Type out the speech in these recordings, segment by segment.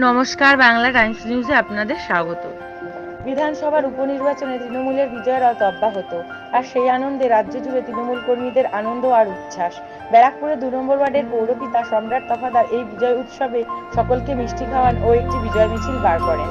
নমস্কার, বাংলা টাইমস নিউজে আপনাদের স্বাগত। বিধানসভার উপনির্বাচনে তৃণমূলের বিজয়ের রথ অব্যাহত, আর সেই আনন্দে রাজ্য জুড়ে তৃণমূল কর্মীদের আনন্দ আর উচ্ছ্বাস। ব্যারাকপুরে 2 নম্বর ওয়ার্ডের পৌরপিতা সম্রাট তফাদার এই বিজয় উৎসবে সকলকে মিষ্টি খাওয়ান ও একটি বিজয় মিছিল বার করেন।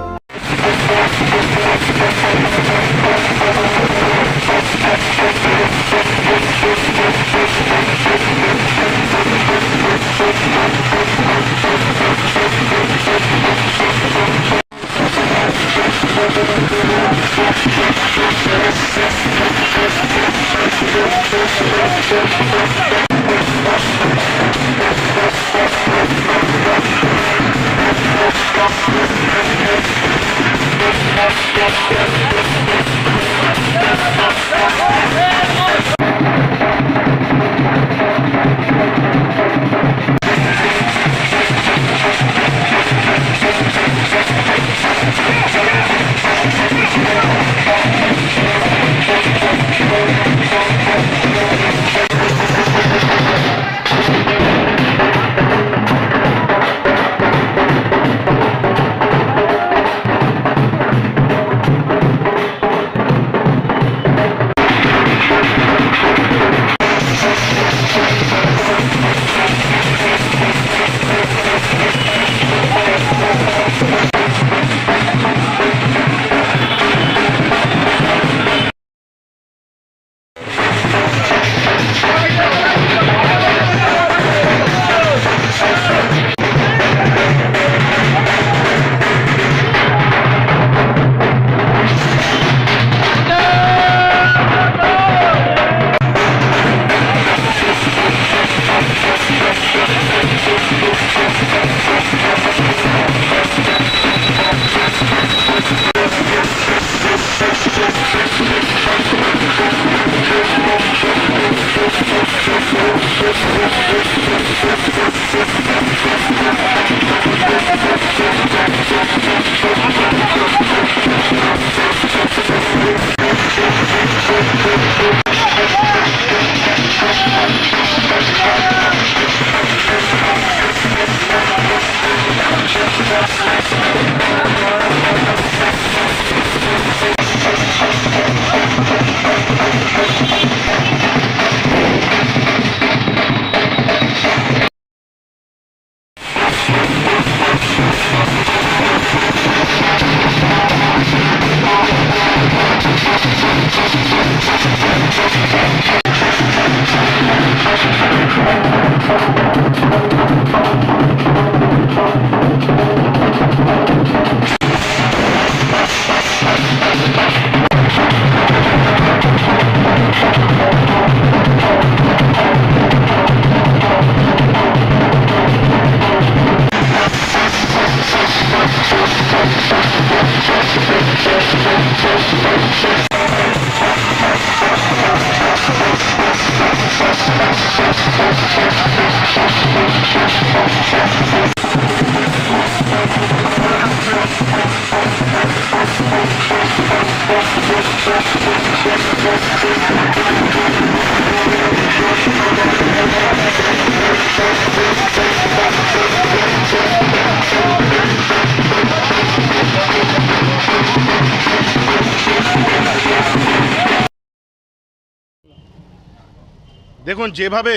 দেখুন, যেভাবে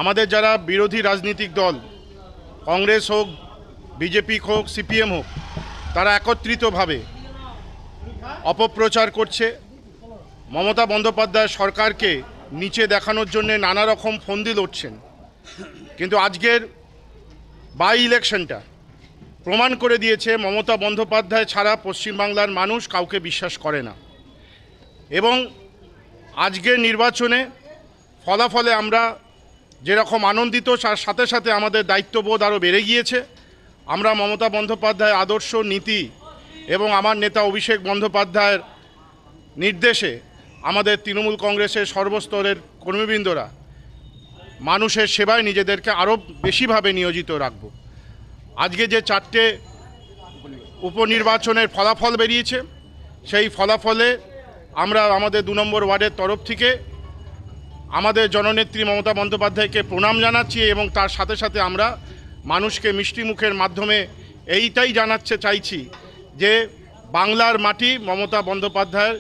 আমাদের যারা বিরোধী রাজনৈতিক দল, কংগ্রেস হোক, বিজেপি হোক, সিপিএম হোক, তারা একত্রিতভাবে অপপ্রচার করছে, মমতা বন্দ্যোপাধ্যায় সরকারকে নিচে দেখানোর জন্য নানা রকম ফন্দি লড়ছেন। কিন্তু আজকের বাই ইলেকশনটা প্রমাণ করে দিয়েছে মমতা বন্দ্যোপাধ্যায় ছাড়া পশ্চিমবাংলার মানুষ কাউকে বিশ্বাস করে না। এবং আজকের নির্বাচনে ফলাফলে আমরা যেরকম আনন্দিত, তার সাথে সাথে আমাদের দায়িত্ববোধ আরও বেড়ে গিয়েছে। আমরা মমতা বন্দ্যোপাধ্যায়ের আদর্শ, নীতি এবং আমার নেতা অভিষেক বন্দ্যোপাধ্যায়ের নির্দেশে আমাদের তৃণমূল কংগ্রেসের সর্বস্তরের কর্মীবৃন্দরা মানুষের সেবায় নিজেদেরকে আরও বেশিভাবে নিয়োজিত রাখব। আজকে যে 4টে উপনির্বাচনের ফলাফল বেরিয়েছে, সেই ফলাফলে আমরা আমাদের 2 নম্বর ওয়ার্ডের তরফ থেকে আমাদের জননেত্রী মমতা বন্দ্যোপাধ্যায়কে প্রণাম জানাচ্ছি এবং তার সাথে সাথে আমরা মানুষকে মিষ্টি মুখের মাধ্যমে এইটাই চাইছি যে বাংলার মাটি মমতা বন্দ্যোপাধ্যায়ের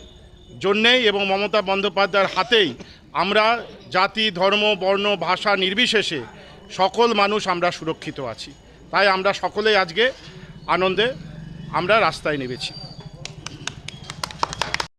জন্যেই এবং মমতা বন্দ্যোপাধ্যায়ের হাতেই আমরা জাতি ধর্ম বর্ণ ভাষা নির্বিশেষে সকল মানুষ আমরা সুরক্ষিত আছি। তাই আমরা সকলেই আজকে আনন্দে আমরা রাস্তায় নেমেছি।